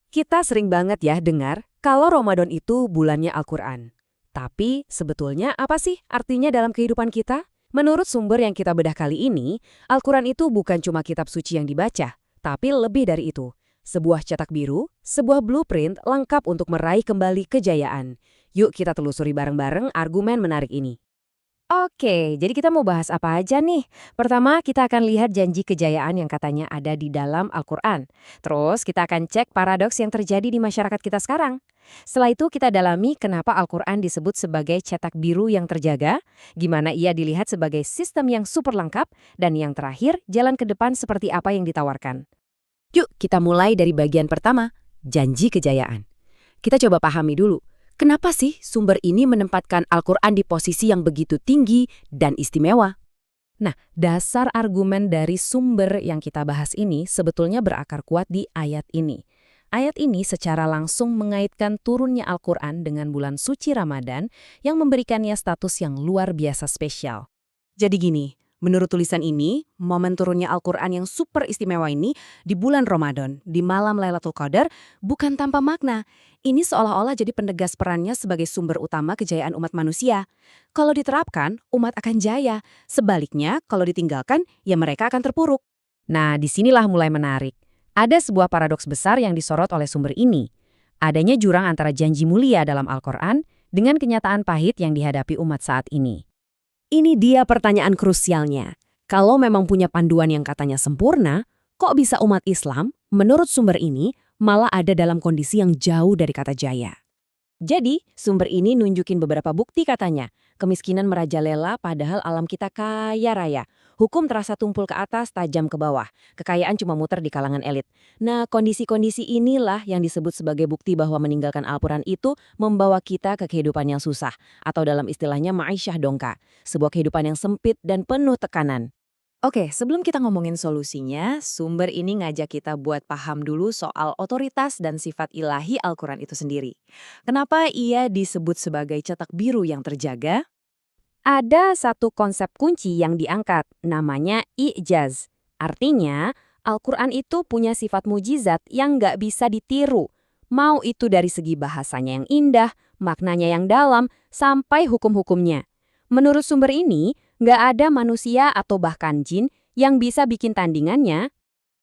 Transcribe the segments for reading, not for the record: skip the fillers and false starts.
Kita sering banget ya dengar kalau Ramadan itu bulannya Al-Quran. Tapi sebetulnya apa sih artinya dalam kehidupan kita? Menurut sumber yang kita bedah kali ini, Al-Quran itu bukan cuma kitab suci yang dibaca, tapi lebih dari itu. Sebuah cetak biru, sebuah blueprint lengkap untuk meraih kembali kejayaan. Yuk kita telusuri bareng-bareng argumen menarik ini. Oke, jadi kita mau bahas apa aja nih? Pertama, kita akan lihat janji kejayaan yang katanya ada di dalam Al-Quran. Terus, kita akan cek paradoks yang terjadi di masyarakat kita sekarang. Setelah itu, kita dalami kenapa Al-Quran disebut sebagai cetak biru yang terjaga, gimana ia dilihat sebagai sistem yang super lengkap, dan yang terakhir, jalan ke depan seperti apa yang ditawarkan. Yuk, kita mulai dari bagian pertama, janji kejayaan. Kita coba pahami dulu. Kenapa sih sumber ini menempatkan Al-Quran di posisi yang begitu tinggi dan istimewa? Nah, dasar argumen dari sumber yang kita bahas ini sebetulnya berakar kuat di ayat ini. Ayat ini secara langsung mengaitkan turunnya Al-Quran dengan bulan suci Ramadan yang memberikannya status yang luar biasa spesial. Jadi gini, menurut tulisan ini, momen turunnya Al-Quran yang super istimewa ini di bulan Ramadan, di malam Lailatul Qadar, bukan tanpa makna. Ini seolah-olah jadi penegas perannya sebagai sumber utama kejayaan umat manusia. Kalau diterapkan, umat akan jaya. Sebaliknya, kalau ditinggalkan, ya mereka akan terpuruk. Nah, disinilah mulai menarik. Ada sebuah paradoks besar yang disorot oleh sumber ini. Adanya jurang antara janji mulia dalam Al-Quran dengan kenyataan pahit yang dihadapi umat saat ini. Ini dia pertanyaan krusialnya. Kalau memang punya panduan yang katanya sempurna, kok bisa umat Islam, menurut sumber ini, malah ada dalam kondisi yang jauh dari kata jaya? Jadi, sumber ini nunjukin beberapa bukti katanya. Kemiskinan merajalela padahal alam kita kaya raya. Hukum terasa tumpul ke atas, tajam ke bawah. Kekayaan cuma muter di kalangan elit. Nah, kondisi-kondisi inilah yang disebut sebagai bukti bahwa meninggalkan Al-Quran itu membawa kita ke kehidupan yang susah. Atau dalam istilahnya ma'isyah dongka. Sebuah kehidupan yang sempit dan penuh tekanan. Oke, sebelum kita ngomongin solusinya, sumber ini ngajak kita buat paham dulu soal otoritas dan sifat ilahi Al-Quran itu sendiri. Kenapa ia disebut sebagai cetak biru yang terjaga? Ada satu konsep kunci yang diangkat, namanya i'jaz. Artinya, Al-Quran itu punya sifat mujizat yang nggak bisa ditiru. Mau itu dari segi bahasanya yang indah, maknanya yang dalam, sampai hukum-hukumnya. Menurut sumber ini, nggak ada manusia atau bahkan jin yang bisa bikin tandingannya.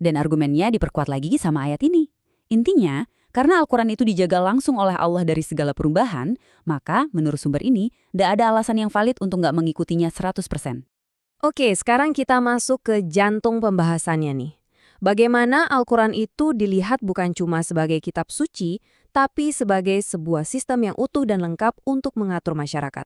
Dan argumennya diperkuat lagi sama ayat ini. Intinya, karena Al-Quran itu dijaga langsung oleh Allah dari segala perubahan, maka menurut sumber ini, nggak ada alasan yang valid untuk nggak mengikutinya 100%. Oke, sekarang kita masuk ke jantung pembahasannya nih. Bagaimana Al-Quran itu dilihat bukan cuma sebagai kitab suci, tapi sebagai sebuah sistem yang utuh dan lengkap untuk mengatur masyarakat.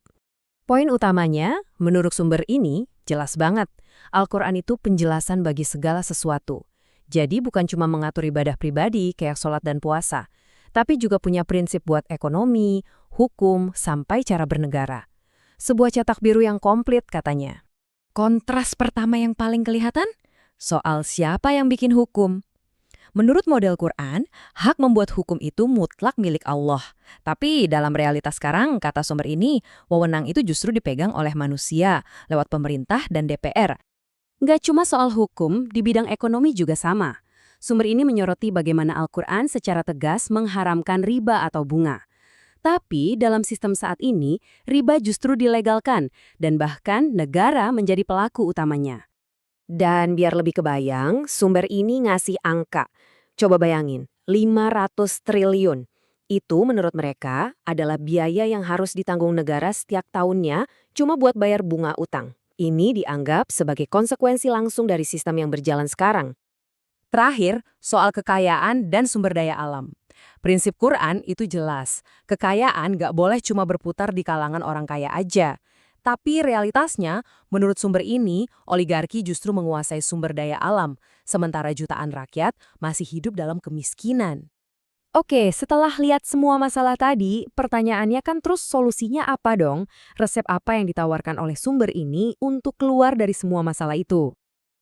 Poin utamanya, menurut sumber ini, jelas banget. Al-Quran itu penjelasan bagi segala sesuatu. Jadi bukan cuma mengatur ibadah pribadi kayak sholat dan puasa, tapi juga punya prinsip buat ekonomi, hukum, sampai cara bernegara. Sebuah cetak biru yang komplit katanya. Kontras pertama yang paling kelihatan? Soal siapa yang bikin hukum. Menurut model Quran, hak membuat hukum itu mutlak milik Allah. Tapi dalam realitas sekarang, kata sumber ini, wewenang itu justru dipegang oleh manusia lewat pemerintah dan DPR. Nggak cuma soal hukum, di bidang ekonomi juga sama. Sumber ini menyoroti bagaimana Al-Quran secara tegas mengharamkan riba atau bunga. Tapi dalam sistem saat ini, riba justru dilegalkan dan bahkan negara menjadi pelaku utamanya. Dan biar lebih kebayang, sumber ini ngasih angka. Coba bayangin, 500 triliun. Itu menurut mereka adalah biaya yang harus ditanggung negara setiap tahunnya cuma buat bayar bunga utang. Ini dianggap sebagai konsekuensi langsung dari sistem yang berjalan sekarang. Terakhir, soal kekayaan dan sumber daya alam. Prinsip Quran itu jelas, kekayaan nggak boleh cuma berputar di kalangan orang kaya aja. Tapi realitasnya, menurut sumber ini, oligarki justru menguasai sumber daya alam, sementara jutaan rakyat masih hidup dalam kemiskinan. Oke, setelah lihat semua masalah tadi, pertanyaannya kan terus solusinya apa dong? Resep apa yang ditawarkan oleh sumber ini untuk keluar dari semua masalah itu?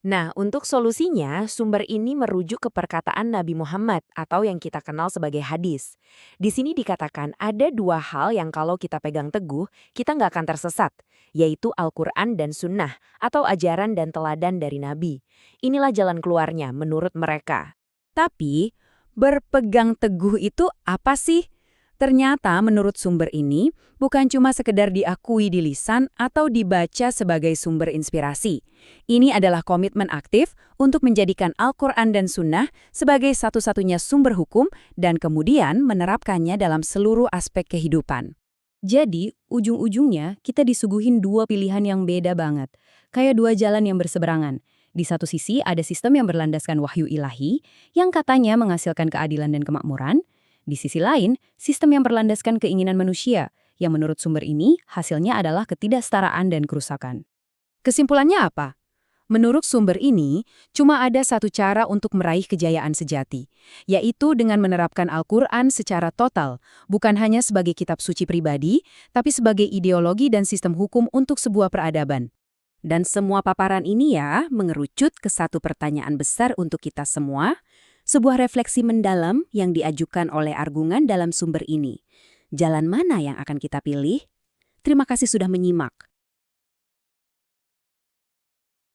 Nah, untuk solusinya, sumber ini merujuk ke perkataan Nabi Muhammad atau yang kita kenal sebagai hadis. Di sini dikatakan ada dua hal yang kalau kita pegang teguh, kita nggak akan tersesat, yaitu Al-Quran dan Sunnah atau ajaran dan teladan dari Nabi. Inilah jalan keluarnya menurut mereka. Tapi, Berpegang teguh itu apa sih? Ternyata menurut sumber ini, bukan cuma sekedar diakui di lisan atau dibaca sebagai sumber inspirasi. Ini adalah komitmen aktif untuk menjadikan Al-Quran dan Sunnah sebagai satu-satunya sumber hukum dan kemudian menerapkannya dalam seluruh aspek kehidupan. Jadi, ujung-ujungnya kita disuguhin dua pilihan yang beda banget. Kayak dua jalan yang berseberangan. Di satu sisi ada sistem yang berlandaskan wahyu ilahi, yang katanya menghasilkan keadilan dan kemakmuran. Di sisi lain, sistem yang berlandaskan keinginan manusia, yang menurut sumber ini hasilnya adalah ketidaksetaraan dan kerusakan. Kesimpulannya apa? Menurut sumber ini, cuma ada satu cara untuk meraih kejayaan sejati, yaitu dengan menerapkan Al-Quran secara total, bukan hanya sebagai kitab suci pribadi, tapi sebagai ideologi dan sistem hukum untuk sebuah peradaban. Dan semua paparan ini ya mengerucut ke satu pertanyaan besar untuk kita semua, sebuah refleksi mendalam yang diajukan oleh argumen dalam sumber ini. Jalan mana yang akan kita pilih? Terima kasih sudah menyimak.